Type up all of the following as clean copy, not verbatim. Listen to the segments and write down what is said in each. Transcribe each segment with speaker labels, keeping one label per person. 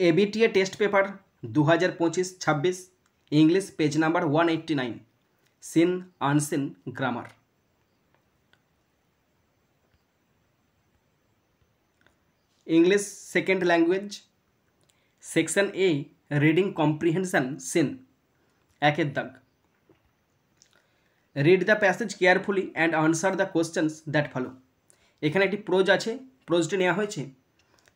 Speaker 1: ABTA test paper 2025-26 English page number 189 seen unseen grammar. English second language section A reading comprehension seen एकेर दाग। Read the passage carefully and answer the questions that follow. एखाने एक pros आछे, प्रोजटी नेওয়া হয়েছে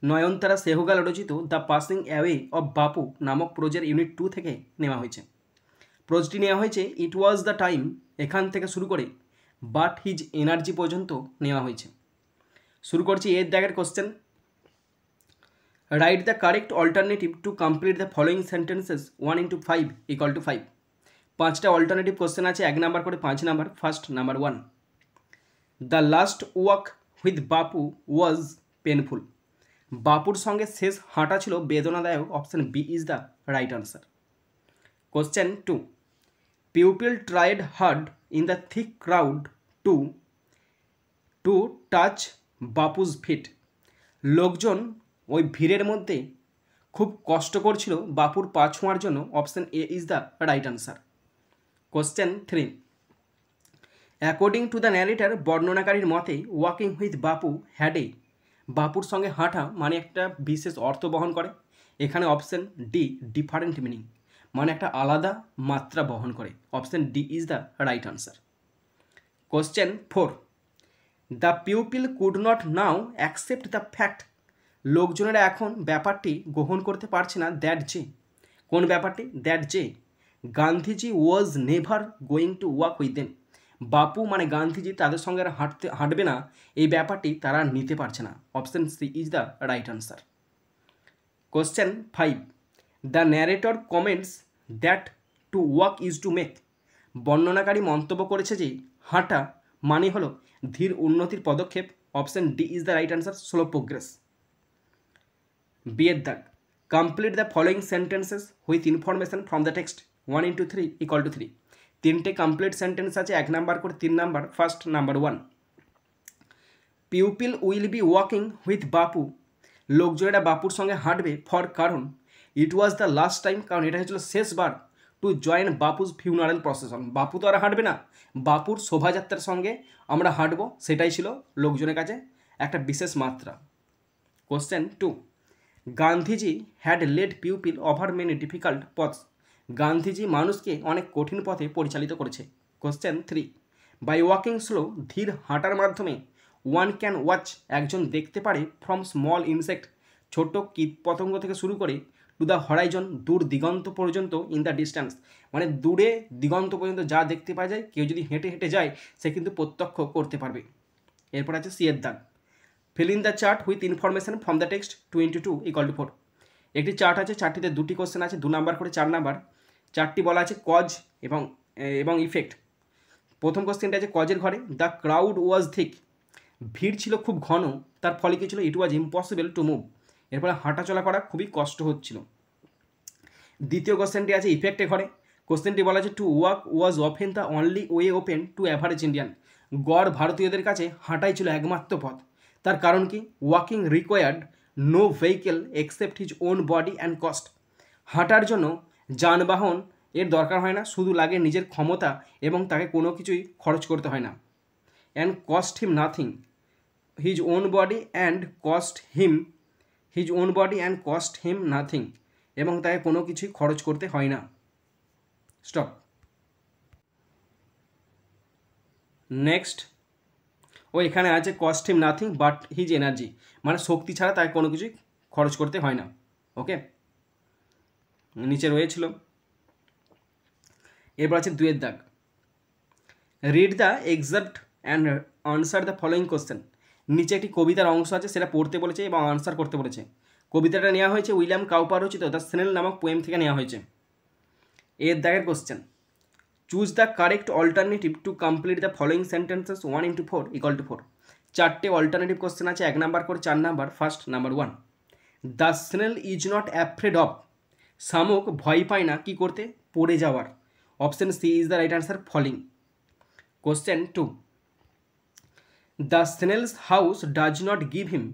Speaker 1: নয়নতারা সেহগাল রচিত the passing away of বাপু নামক প্রোজের unit 2 থেকে নেওয়া হয়েছে। প্রোজটি নেওয়া হয়েছে ইট ওয়াজ দ্য টাইম এখান থেকে শুরু করে বাট হিজ এনার্জি পর্যন্ত নেওয়া হয়েছে। শুরু করছি এর দাগের question. Right the correct alternative to complete the following sentences 1 into 5 = 5। পাঁচটা অল্টারনেটিভ কোশ্চেন আছে, 1 নাম্বার করে 5 number. First number 1, the last walk with Bapu was painful. বাপুর সঙ্গে শেষ হাঁটা ছিল বেদনাদায়ক। Option B is the right answer. Question 2, pupil tried hard in the thick crowd to touch Bapu's feet. লোকজন ওই ভিড়ের মধ্যে খুব কষ্ট করছিল বাপুর পা ছোঁয়ার জন্য। Option A is the right answer. Question 3, according to the narrator বর্ণনাকারীর মতে walking with Bapu had a, বাপুর সঙ্গে হাঁটা মানে একটা বিশেষ অর্থ বহন করে। এখানে অপশন ডি ডিফারেন্ট মিনিং, মানে একটা আলাদা মাত্রা বহন করে। Option D is the right answer. Question 4, the pupil could not now accept the fact. লোকজনেরা এখন ব্যাপারটি গ্রহণ করতে পারছে না দ্যাট যে, কোন ব্যাপারটি? দ্যাট যে Gandhiji was never going to walk with them. বাপু মানে গান্ধীজি তাদের সঙ্গে আর হাঁটবে না, এই ব্যাপারটি তারা নিতে পারছে না। Option C is the right answer. Question 5, the narrator comments that to walk is to make. বর্ণনাকারী মন্তব্য করেছে যে হাঁটা মানে হলো ধীর উন্নতির পদক্ষেপ। Option D is the right answer, slow progress. বিয়ের দাগ, complete the following sentences with information from the text 1 into 3 = 3। তিনটে কমপ্লিট সেন্টেন্স আছে, 1 নাম্বার করে 3 number. First number 1, pupil will be walking with Bapu. লোকজনেরা বাপুর সঙ্গে হাঁটবে ফর কারণ it was the last time, কারণ এটা হচ্ছিল শেষবার to join Bapu's funeral procession. বাপু তো আর হাঁটবে না, বাপুর শোভাযাত্রার সঙ্গে আমরা হাঁটবো, সেটাই ছিল লোকজনের কাছে একটা বিশেষ মাত্রা। Question 2, Gandhiji had led pupil over many difficult paths. Gandhiji মানুষকে অনেক কঠিন পথে পরিচালিত করেছে। কোশ্চেন 3, বাই ওয়াকিং স্লো, ধীর হাঁটার মাধ্যমে ওয়ান ক্যান ওয়াচ, একজন দেখতে পারে ফ্রম স্মল ইনসেক্ট, ছোট কীট পতঙ্গ থেকে শুরু করে টু দ্য হরাইজন, দূর দিগন্ত পর্যন্ত, ইন দ্য ডিস্ট্যান্স মানে দূরে দিগন্ত পর্যন্ত যা দেখতে পাওয়া যায়, কেউ যদি হেঁটে হেঁটে যায় সে কিন্তু প্রত্যক্ষ করতে পারবে। এরপর আছে সি এর দাগ, feel in the chart with information from the text 2 into 2 = 4। একটি চার্ট আছে, চারটিতে 2টি কোশ্চেন আছে, 2 নাম্বার করে 4 নাম্বার। চারটি বলা আছে কজ এবং ইফেক্ট। প্রথম কোশ্চেনটা আছে কজের ঘরে, দ্য ক্রাউড ওয়াজ থিক। ভিড় ছিল খুব ঘন, তার ফলে কী ছিল? ইট ওয়াজ ইম্পসিবল টু মুভ। এরপরে হাঁটাচলা করা খুবই কষ্ট হচ্ছিল। দ্বিতীয় কোশ্চেনটি আছে ইফেক্টের ঘরে। কোশ্চেনটি বলা আছে to walk was often the only way open to average Indian. গড় ভারতীয়দের কাছে হাঁটাই ছিল একমাত্র পথ। তার কারণ কি? Walking required no vehicle except his own body and cost. হাঁটার জন্য যানবাহন এর দরকার হয় না, শুধু লাগে নিজের ক্ষমতা এবং তাকে কোনো কিছুই খরচ করতে হয় না। And cost him nothing, his own body and cost him nothing, এবং তাকে কোনো কিছুই খরচ করতে হয় না। স্টপ। নেক্সট, এখানে আছে cost him nothing but his energy, মানে শক্তি ছাড়া তাকে কোনো কিছুই খরচ করতে হয় না। ওকে, নিচে রয়েছিল। এরপর আছে 2 এর দাগ, read the exact and answer the following question. নিচে একটি কবিতার অংশ আছে, সেটা পড়তে বলেছে এবং আনসার করতে বলেছে। কবিতাটা নেওয়া হয়েছে উইলিয়াম কাউপার রচিত দ্য স্নেল নামক পোয়েম থেকে নেওয়া হয়েছে। এর দাগের question, choose the correct alternative to complete the following sentences 1 into 4 = 4। চারটে অল্টারনেটিভ কোশ্চেন আছে, 1 নাম্বার করে 4 number. First number 1, the snail is not afraid of. শামুক ভয় পায় না কি করতে? পড়ে যাওয়ার। Option C is the right answer, falling. Question 2, the snail's house does not give him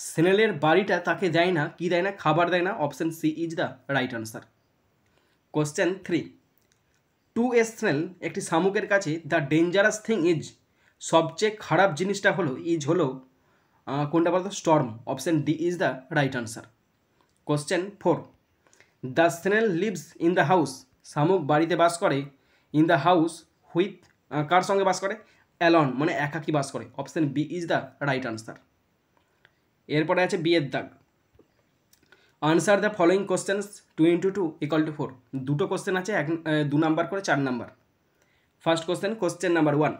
Speaker 1: স্নেলের বাড়িটা তাকে দেয় না, কি দেয় না? খাবার দেয় না। Option C is the right answer. Question 3, to a snail, একটি শামুকের কাছে দ্য ডেঞ্জারাস থিং ইজ, সবচেয়ে খারাপ জিনিসটা হলো, ইজ হলো কোনটা বলতো? Storm. Option D is the right answer. Question 4, the snail lives in the house, শামুক বাড়িতে বাস করে, ইন দ্য হাউস হুইথ, কার সঙ্গে বাস করে? অ্যালন, মানে একাকী বাস করে। Option B is the right answer. এরপরে আছে বি এর দাগ, আনসার দ্য ফলোয়িং কোশ্চেন্স 2 × 2 = 4। দুটো কোশ্চেন আছে, 2 নাম্বার করে 4 number. First question, question number 1,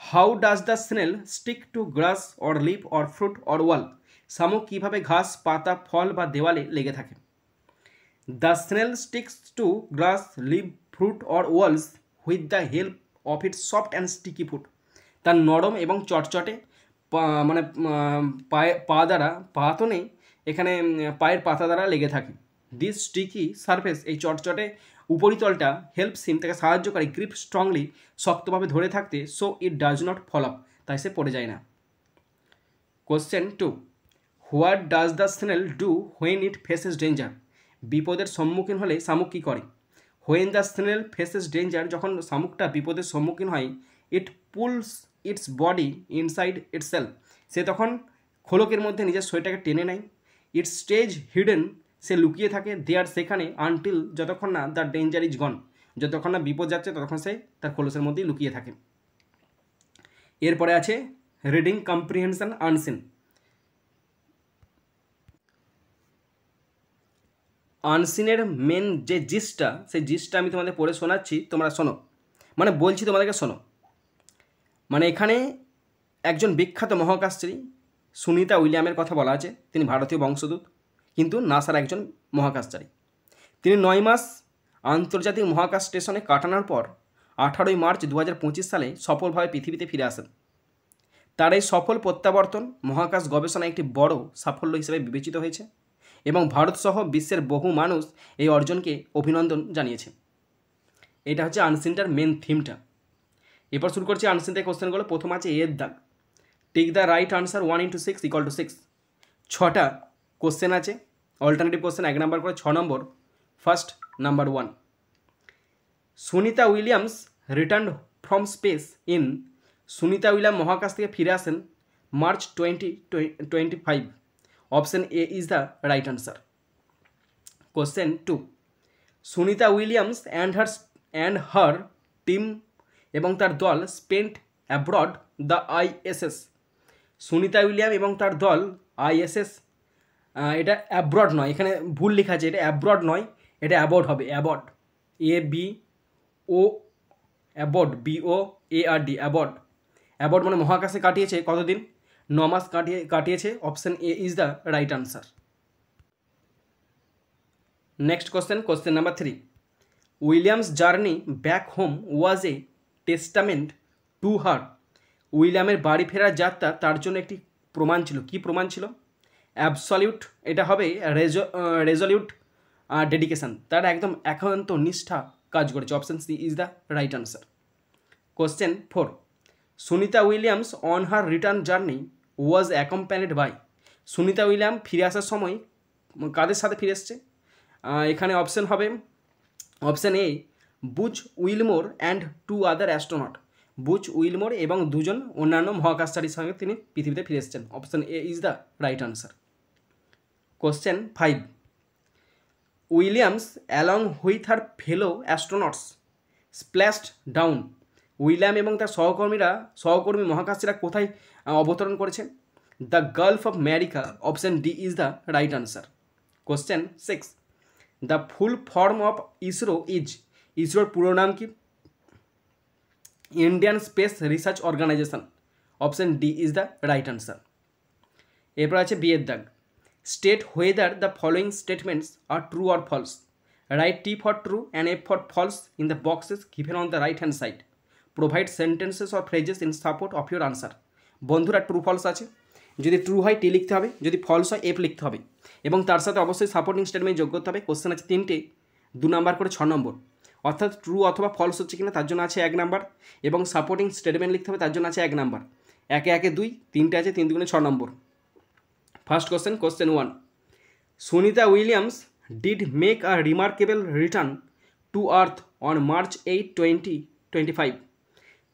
Speaker 1: how does the snail stick to grass or leaf or fruit or wall, শামুক কীভাবে ঘাস, পাতা, ফল বা দেওয়ালে লেগে থাকে? The snail sticks to grass, leaf, fruit or walls with the help of its soft and sticky foot, তার নরম এবং চটচটে মানে পা দ্বারা, পা তো নেই এখানে, পায়ের পাতা দ্বারা লেগে থাকে। দিস স্টিকি সারফেস, এই চটচটে উপরিতলটা, হেল্পস হিম, তাকে সাহায্য করে, গ্রিপ স্ট্রংলি, শক্তভাবে ধরে থাকতে, so it does not fall up, তাই সে পড়ে যায় না। Question 2, what does the snail do when it faces danger, বিপদের সম্মুখীন হলে শামুক কী করে? When the snail faces danger, যখন শামুকটা বিপদের সম্মুখীন হয়, it pulls its body inside itself, সে তখন খোলকের মধ্যে নিজের শরীরটাকে টেনে নেয়। ইটস স্টেজ হিডেন, সে লুকিয়ে থাকে দেয়ার, সেখানে, আনটিল, যতক্ষণ না দ্য ডেঞ্জার ইজ গন, যতক্ষণ না বিপদ যাচ্ছে ততক্ষণ সে তার খোলসের মধ্যেই লুকিয়ে থাকে। এরপরে আছে রিডিং কম্প্রিহেনশন আনসিন। আনসিনের মেন যে জিস্টটা, সেই জিস্টটা আমি তোমাদের পড়ে শোনাচ্ছি, তোমরা শোনো, মানে বলছি তোমাদেরকে শোনো। মানে এখানে একজন বিখ্যাত মহাকাশচারী সুনিতা উইলিয়ামের কথা বলা আছে। তিনি ভারতীয় বংশোদ্ভূত, কিন্তু নাসার একজন মহাকাশচারী। তিনি 9 মাস আন্তর্জাতিক মহাকাশ স্টেশনে কাটানোর পর 18 মার্চ 2025 সালে সফলভাবে পৃথিবীতে ফিরে আসেন। তার এই সফল প্রত্যাবর্তন মহাকাশ গবেষণায় একটি বড় সাফল্য হিসেবে বিবেচিত হয়েছে এবং ভারতসহ বিশ্বের বহু মানুষ এই অর্জনকে অভিনন্দন জানিয়েছে। এটা হচ্ছে আনসিনটার মেন থিমটা। এরপর শুরু করছি আনসিন থেকে কোশ্চেনগুলো। প্রথম আছে এর দাগ, টেক দ্য রাইট আনসার 1 × 6 = 6। 6টা কোশ্চেন আছে, অল্টারনেটিভ কোশ্চেন 1 নাম্বার করে 6 নম্বর। First number 1, Sunita Williams return from space in, Sunita William মহাকাশ থেকে ফিরে আসেন March 2025। Option A is the right answer. Question 2, Sunita Williams and her team, এবং তার দল, spent abroad the ISS, Sunita William এবং তার দল ISS, এটা অ্যাব্রড নয়, এখানে ভুল লেখা আছে, এটা অ্যাব্রড নয়, এটা অ্যাবর্ড হবে, aboard, ABO, aboard, BOARD, aboard. Aboard মানে মহাকাশে কাটিয়েছে কতদিন? 9 মাস কাটিয়েছে। Option A is the right answer. Next question, question number 3, Williams journey back home was a testament to her, উইলিয়ামের বাড়ি ফেরার যাত্রা তার জন্য একটি প্রমাণ ছিল। কি প্রমাণ ছিল? অ্যাবসলিউট, এটা হবে রেজলিউট ডেডিকেশন, তার একদম একান্ত নিষ্ঠা কাজ করেছে। Option C is the right answer. Question 4, Sunita Williams on her return journey was accompanied by, Sunita William ফিরে আসার সময় কাদের সাথে ফিরে এসছে? এখানে অপশন হবে, option A Butch Wilmore and 2 other astronaut, Butch Wilmore এবং 2 জন অন্যান্য মহাকাশচারীর সঙ্গে তিনি পৃথিবীতে ফিরে এসেছেন। Option A is the right answer. Question 5, Williams along with her fellow astronauts splashed down, William এবং তার সহকর্মী মহাকাশচারীরা কোথায় অবতরণ করেছেন? The Gulf of America. Option D is the right answer. Question 6, the full form of ISRO is, ইসরোর পুরো নাম কি? Indian Space Research Organisation. Option D is the right answer. এরপর আছে বি এর দাগ, state whether the following statements are true or false, right T for true and F for false in the boxes given on the right hand side, provide sentences or phrases in support of your answer। বন্ধুরা true false আছে, যদি true হয় টি লিখতে হবে, যদি false হয় F লিখতে হবে এবং তার সাথে অবশ্যই সাপোর্টিং স্টেটমেন্ট যোগ করতে হবে। কোশ্চেন আছে 3টে, 2 নাম্বার করে 6 নম্বর, অর্থাৎ ট্রু অথবা ফলস হচ্ছে কিনা তার জন্য আছে 1 নাম্বার এবং সাপোর্টিং স্টেটমেন্ট লিখতে হবে তার জন্য আছে 1 নাম্বার। 1 এ 1 এ 2, 3টে আছে, 3 2 6 নম্বর। First question, question 1, Sunita Williams did make a remarkable return to earth on March 8, 2025।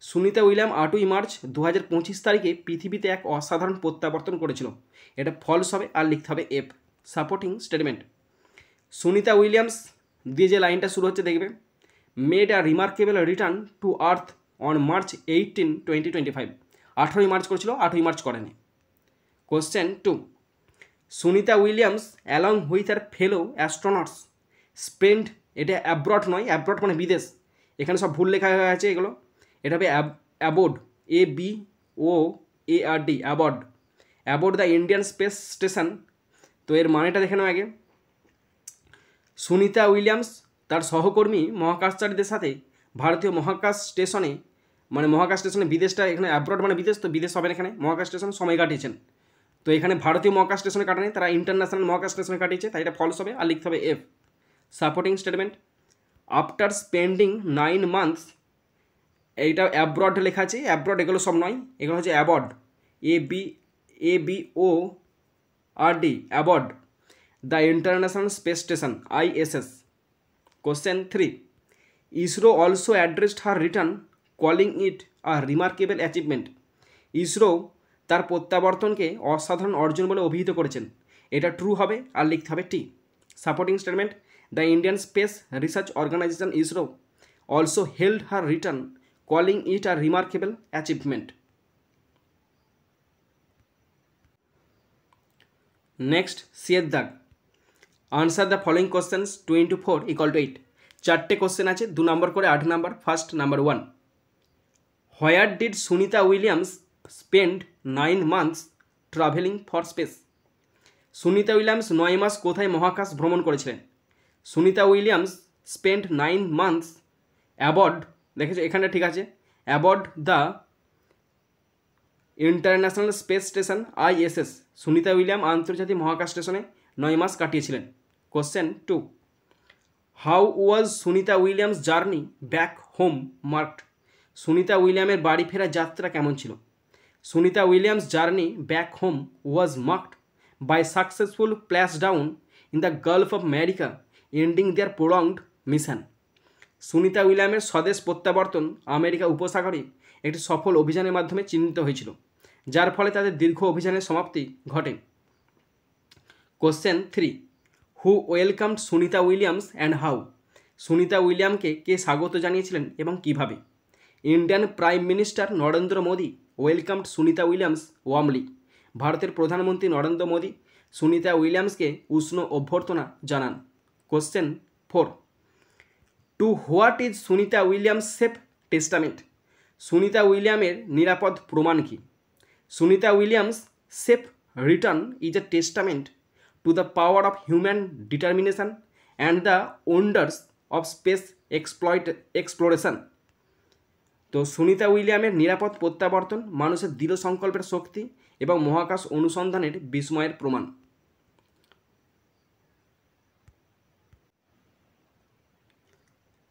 Speaker 1: Sunita William 8ই মার্চ 2025 তারিখে পৃথিবীতে এক অসাধারণ প্রত্যাবর্তন করেছিল। এটা ফলস হবে আর লিখতে হবে F. Supporting statement, Sunita Williams দিয়ে যে লাইনটা শুরু হচ্ছে দেখবে, made a remarkable return to earth on March 18, 2025। 18ই মার্চ করেছিল, 8ই মার্চ করেনি। Question 2, Sunita Williams along with her fellow astronauts spend, এটা অ্যাব্রড নয়, অ্যাব্রড মানে বিদেশ, এখানে সব ভুল লেখা হয়ে আছে এগুলো, এটা হবে aboard, ABOARD, aboard, aboard the Indian space station. তো এর মানেটা দেখে নাও আগে। সুনিতা উইলিয়ামস তার সহকর্মী মহাকাশচারীদের সাথে ভারতীয় মহাকাশ স্টেশনে, মানে মহাকাশ স্টেশনে, বিদেশটা এখানে অ্যাব্রড মানে বিদেশ, তো বিদেশ হবে এখানে, মহাকাশ স্টেশনে সময় কাটিয়েছেন। তো এখানে ভারতীয় মহাকাশ স্টেশনে কাটানি, তারা ইন্টারন্যাশনাল মহাকাশ স্টেশনে কাটিয়েছে, তাই এটা ফলস হবে আর লিখতে হবে F. Supporting statement, after spending 9 months, এইটা অ্যাব্রড লেখা আছে, অ্যাব্রড এগুলো সব নয়, এগুলো হচ্ছে abode, ABOARD, abode the International Space Station ISS। Question 3, ISRO also addressed her return calling it a remarkable achievement. ISRO তার প্রত্যাবর্তনকে অসাধারণ অর্জন বলে অভিহিত করেছেন, এটা ট্রু হবে আর লিখতে হবে T. Supporting statement, the Indian Space Research Organisation ISRO also held her return calling it a remarkable achievement. Next, সিয়ের দাগ, answer the following questions 2 into 4 = 8। 4টে কোশ্চেন আছে, 2 নম্বর করে 8 নম্বর। First, number 1, where did Sunita Williams spend 9 months travelling for space. Sunita Williams 9 মাস কোথায় মহাকাশ ভ্রমণ করেছিলেন? Sunita Williams spend 9 months aboard, দেখেছো এখানে ঠিক আছে, aboard the International Space Station ISS। Sunita William আন্তর্জাতিক মহাকাশ স্টেশনে 9 মাস কাটিয়েছিলেন। Question 2, how was Sunita Williams journey back home marked. Sunita উইলিয়ামের বাড়ি ফেরা যাত্রা কেমন ছিল? Sunita Williams journey back home was marked by successful splash down in the Gulf of America ending their prolonged mission. Sunita উইলিয়ামের স্বদেশ প্রত্যাবর্তন আমেরিকা উপসাগরে একটি সফল অভিযানের মাধ্যমে চিহ্নিত হয়েছিল, যার ফলে তাদের দীর্ঘ অভিযানের সমাপ্তি ঘটে। Question 3, who welcomed Sunita Williams and how. Sunita উইলিয়ামকে কে স্বাগত জানিয়েছিলেন এবং কিভাবে? Indian Prime Minister Narendra Modi welcomed Sunita Williams warmly. ভারতের প্রধানমন্ত্রী নরেন্দ্র মোদী সুনিতা উইলিয়ামসকে উষ্ণ অভ্যর্থনা জানান। Question 4, to what is Sunita Williams safe testament. Sunita উইলিয়ামের নিরাপদ প্রমাণ কি? Sunita Williams safe return is a testament to the power of human determination and the wonders of space exploration. তো সুনিতা উইলিয়ামের নিরাপদ প্রত্যাবর্তন মানুষের দৃঢ় সংকল্পের শক্তি এবং মহাকাশ অনুসন্ধানের বিস্ময়ের প্রমাণ।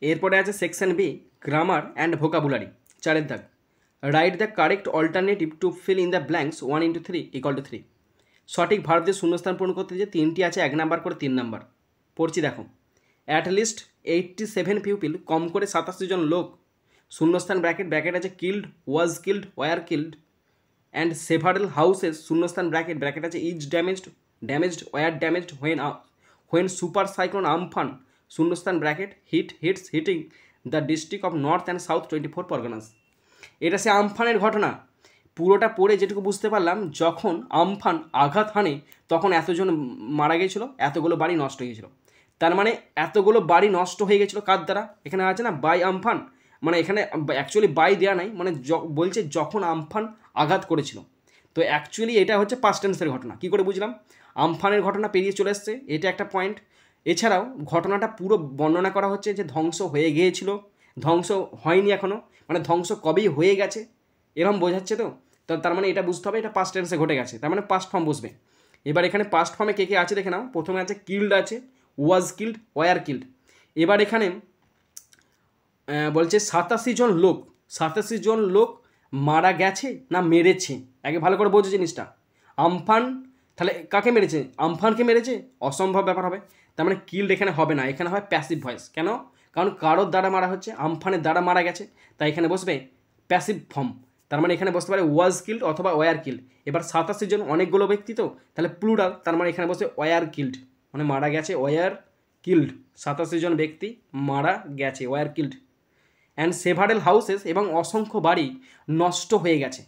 Speaker 1: এরপরে আছে section B, grammar and vocabulary. 4 দাগ, write the correct alternative to fill in the blanks 1 into 3 = 3। সঠিক ভারতীয় শূন্যস্থান পূরণ করতে যে 3টি আছে, 1 নাম্বার করে 3 নাম্বার পড়ছি দেখো। অ্যাট লিস্ট 87 পিপিল, কম করে 87 জন লোক, শূন্যস্থান ব্র্যাকেট আছে killed, was killed, were killed, and several houses শূন্যস্থান ব্র্যাকেট আছে is damaged, were damaged when super cyclone Amphan শূন্যস্থান bracket hitting the district of North and South 24 Parganas. এটা সে আমফানের ঘটনা। পুরোটা পড়ে যেটুকু বুঝতে পারলাম, যখন আমফান আঘাত হানে তখন এতজন মারা গিয়েছিল, এতগুলো বাড়ি নষ্ট হয়ে গেছিলো। তার মানে এতগুলো বাড়ি নষ্ট হয়ে গেছিলো কার দ্বারা? এখানে আছে না বাই আমফান, মানে এখানে অ্যাকচুয়ালি বাই দেওয়া নাই, মানে বলছে যখন আমফান আঘাত করেছিল। তো অ্যাকচুয়ালি এটা হচ্ছে পাস্ট টেন্সের ঘটনা। কী করে বুঝলাম? আমফানের ঘটনা পেরিয়ে চলে এসছে, এটা একটা পয়েন্ট। এছাড়াও ঘটনাটা পুরো বর্ণনা করা হচ্ছে যে ধ্বংস হয়ে গিয়েছিল, ধ্বংস হয়নি এখনও, মানে ধ্বংস কবেই হয়ে গেছে, এরকম বোঝাচ্ছে। তো তার মানে এটা বুঝতে হবে এটা পাস্ট টেন্সে ঘটে গেছে, তার মানে পাস্ট ফর্ম বসবে। এবার এখানে পাস্ট ফর্মে কে কে আছে দেখে নাও। প্রথমে আছে কিল্ড আছে, ওয়াজ কিল্ড, ওয়ার কিল্ড। এবার এখানে বলছে 87 জন লোক, 87 জন লোক মারা গেছে না মেরেছে, আগে ভালো করে বোঝো জিনিসটা। আমফান তাহলে কাকে মেরেছে? আমফানকে মেরেছে? অসম্ভব ব্যাপার হবে। তার মানে কিল্ড এখানে হবে না, এখানে হয় প্যাসিভ ভয়েস। কেন? কারণ কারোর দ্বারা মারা হচ্ছে, আমফানের দ্বারা মারা গেছে, তাই এখানে বসবে প্যাসিভ ফর্ম। তার মানে এখানে বসতে পারে ওয়াজ কিল্ড অথবা ওয়ার কিল্ড। এবার 87 জন অনেকগুলো ব্যক্তি তো, তাহলে প্লুরাল, তার মানে এখানে বসে ওয়ার কিল্ড, মানে মারা গেছে, ওয়ার কিল্ড। 87 জন ব্যক্তি মারা গেছে, war killed. And several houses, এবং অসংখ্য বাড়ি নষ্ট হয়ে গেছে।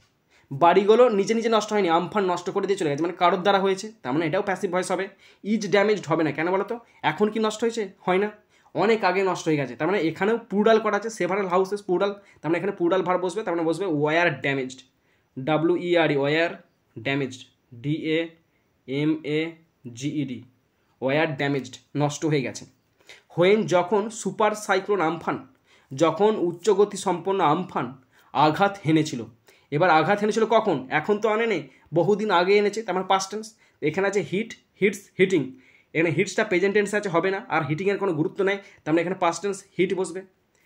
Speaker 1: বাড়িগুলো নিজে নিজে নষ্ট হয়নি, আমফান নষ্ট করে দিয়ে চলে গেছে, মানে কারোর দ্বারা হয়েছে, তার মানে এটাও প্যাসিভ ভয়েস হবে। ইজ ড্যামেজড হবে না, কেন বলো তো? এখন কি নষ্ট হয়েছে? হয় না, অনেক আগে নষ্ট হয়ে গেছে। তার মানে এখানেও প্লুরাল করা আছে, সেভারেল হাউসেস প্লুরাল, তার মানে এখানে প্লুরাল ভার্ব বসবে, তার মানে বসবে were damaged, WERE, were damaged, DAMAGED, were damaged, নষ্ট হয়ে গেছে। হোয়েন, যখন, সুপার সাইক্লোন আমফান, যখন উচ্চগতি সম্পন্ন আমফান আঘাত হেনেছিল। এবার আঘাত হেনেছিল কখন? এখন তো আনে নেই, বহুদিন আগে এনেছে, তার মানে পাস্ট টেন্স। এখানে আছে হিট, হিটস, হিটিং। এখানে হিটসটা প্রেজেন্ট টেন্স আছে, হবে না, আর হিটিংয়ের কোনো গুরুত্ব নেই, তার মানে এখানে পাস্ট টেন্স হিট বসবে,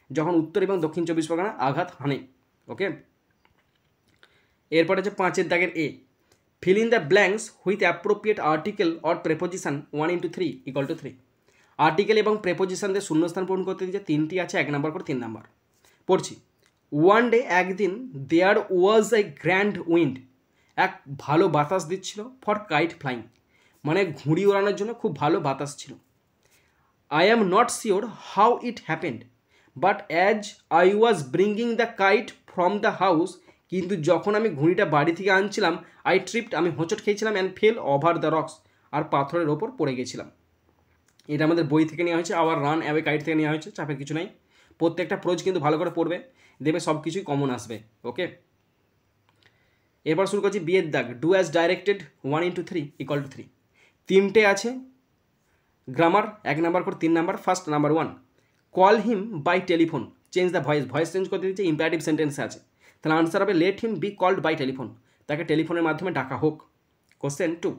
Speaker 1: যখন উত্তর এবং দক্ষিণ 24 পরগনা আঘাত হানে। ওকে, এরপর আছে 5-এর দাগের A, fill in the blanks with appropriate article or preposition 1 × 3 = 3। Article এবং প্রেপোজিশন দিয়ে শূন্যস্থান পূরণ করতে দিয়েছে, 3টি আছে, 1 নম্বর করে 3 নম্বর। পড়ছি। ওয়ান ডে, একদিন, দেয়ার ওয়াজ এ গ্র্যান্ড উইন্ড, এক ভালো বাতাস দিচ্ছিল, ফর কাইট ফ্লাইং, মানে ঘুড়ি ওড়ানোর জন্য খুব ভালো বাতাস ছিল। I am not sure how it happened, but as I was bringing the kite from the house, কিন্তু যখন আমি ঘুড়িটা বাড়ি থেকে আনছিলাম, আই ট্রিপড, আমি হোঁচট খেয়েছিলাম, and fell over the rocks, আর পাথরের ওপর পড়ে গেছিলাম। এটা আমাদের বই থেকে নেওয়া হয়েছে, আবার রান অ্যাওয়ে কাইট থেকে নেওয়া হয়েছে, চাপের কিছু নেই। প্রত্যেকটা প্রোজ কিন্তু ভালো করে পড়বে, দেবে সব কিছুই কমন আসবে। ওকে, এরপর শুরু করছি বিয়ের দাগ। Do as directed 1 × 3 = 3। 3টে আছে গ্রামার, 1 নাম্বার করে 3 number. First number 1, call him by telephone, change the voice, voice change করতে দিচ্ছে, ইম্পারেটিভ সেন্টেন্সে আছে, তাহলে আনসার হবে let him be called by telephone, তাকে টেলিফোনের মাধ্যমে ডাকা হোক। Question 2,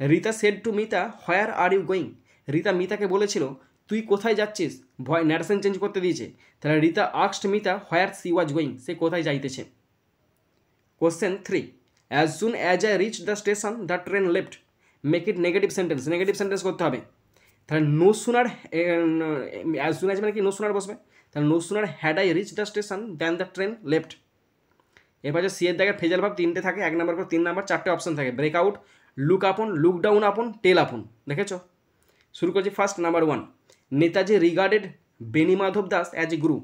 Speaker 1: Rita said to Mita where are you going, Rita মিতাকে বলেছিল তুই কোথায় যাচ্ছিস, ভয় ন্যারেশন চেঞ্জ করতে দিয়েছে, তাহলে Rita asked Mita where she was going, সে কোথায় যাইতেছে। Question 3, as soon as I reach the station the train left, make it negative sentence, negative sentence করতে হবে। তাহলে no sooner, as soon as মানে কি নো সুনার বসবে, তাহলে no sooner had I reach the station than the train left. এবার যে সিয়ের দাগের ফেজাল ভাব 3টে থাকে, 1 নাম্বার করে 3 নাম্বার, 4টে অপশন থাকে, break out, look upon, look down upon, tell upon. দেখেছো? শুরু করছি first number 1, Netaji regarded Beni Madhab Das as a guru,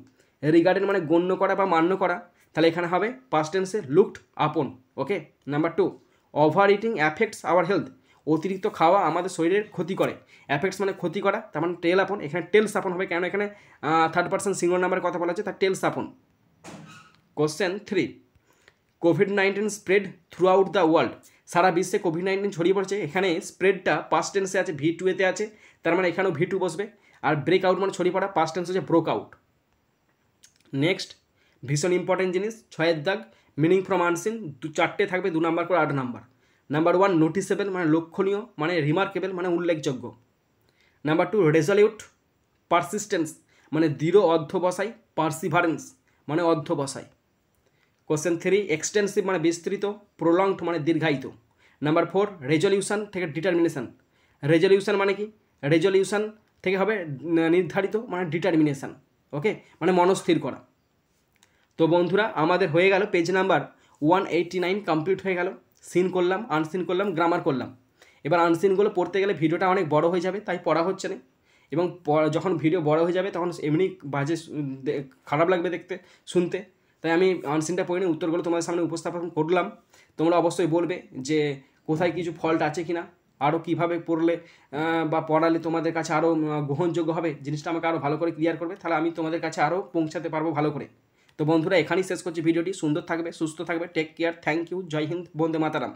Speaker 1: regarded মানে গণ্য করা বা মান্য করা, তাহলে এখানে হবে পাস্ট টেন্সে looked upon. Okay, number 2, overeating affects our health, অতিরিক্ত খাওয়া আমাদের শরীরের ক্ষতি করে, অ্যাফেক্টস মানে ক্ষতি করা, তার মানে টেল আপন, এখানে টেলস আপন হবে, কেন এখানে থার্ড পার্সন সিঙ্গুলার নাম্বারের কথা বলা হচ্ছে, তার টেলস আপন। কোশ্চেন 3, কোভিড-19 spread throughout the world, সারা বিশ্বে কোভিড-19 ছড়িয়ে পড়ছে, এখানে স্প্রেডটা পাস্ট টেন্সে আছে, V2-এতে আছে, তার মানে এখানেও V2 বসবে, আর ব্রেক আউট মানে ছড়িয়ে পড়া, পাস্ট টেন্স হচ্ছে ব্রোক আউট। নেক্সট, ভীষণ ইম্পর্টেন্ট জিনিস, 6-এর দাগ, মিনিং ফ্রম আনসিন, 4টে থাকবে, 2 নাম্বার করে 8 নাম্বার। নাম্বার 1, নোটিসেবল মানে লক্ষণীয়, মানে রিমার্কেবল মানে উল্লেখযোগ্য। নাম্বার 2, রেজলিউট, পারসিস্টেন্স মানে দৃঢ় অধ্যবসায়, পার্সিভারেন্স মানে অধ্যবসায়। কোশ্চেন 3, এক্সটেন্সিভ মানে বিস্তৃত, প্রলংড মানে দীর্ঘায়িত। নাম্বার 4, রেজলিউশন থেকে ডিটারমিনেশন, রেজলিউশন মানে কি, রেজলিউশন থেকে হবে নির্ধারিত মানে ডিটারমিনেশন। ওকে, মানে মনস্থির করা। তো বন্ধুরা, আমাদের হয়ে গেল পেজ নাম্বার 189 কমপ্লিট হয়ে গেল। সিন করলাম, আনসিন করলাম, গ্রামার করলাম। এবার আনসিনগুলো পড়তে গেলে ভিডিওটা অনেক বড় হয়ে যাবে, তাই পড়া হচ্ছে না, এবং যখন ভিডিও বড় হয়ে যাবে তখন এমনি বাজে খারাপ লাগবে দেখতে শুনতে, তাই আমি আনসিনটা পড়ে নিয়ে উত্তরগুলো তোমাদের সামনে উপস্থাপন করলাম। তোমরা অবশ্যই বলবে যে কোথায় কিছু ফল্ট আছে কি না, আরও কীভাবে পড়লে বা পড়ালে তোমাদের কাছে আরও গ্রহণযোগ্য হবে, জিনিসটা আমাকে আরও ভালো করে ক্লিয়ার করবে, তাহলে আমি তোমাদের কাছে আরও পৌঁছাতে পারবো ভালো করে। তো বন্ধুরা, এখানেই শেষ করছি ভিডিওটি। সুন্দর থাকবে, সুস্থ থাকবে, টেক কেয়ার, থ্যাংক ইউ, জয় হিন্দ, বন্দে মাতারাম।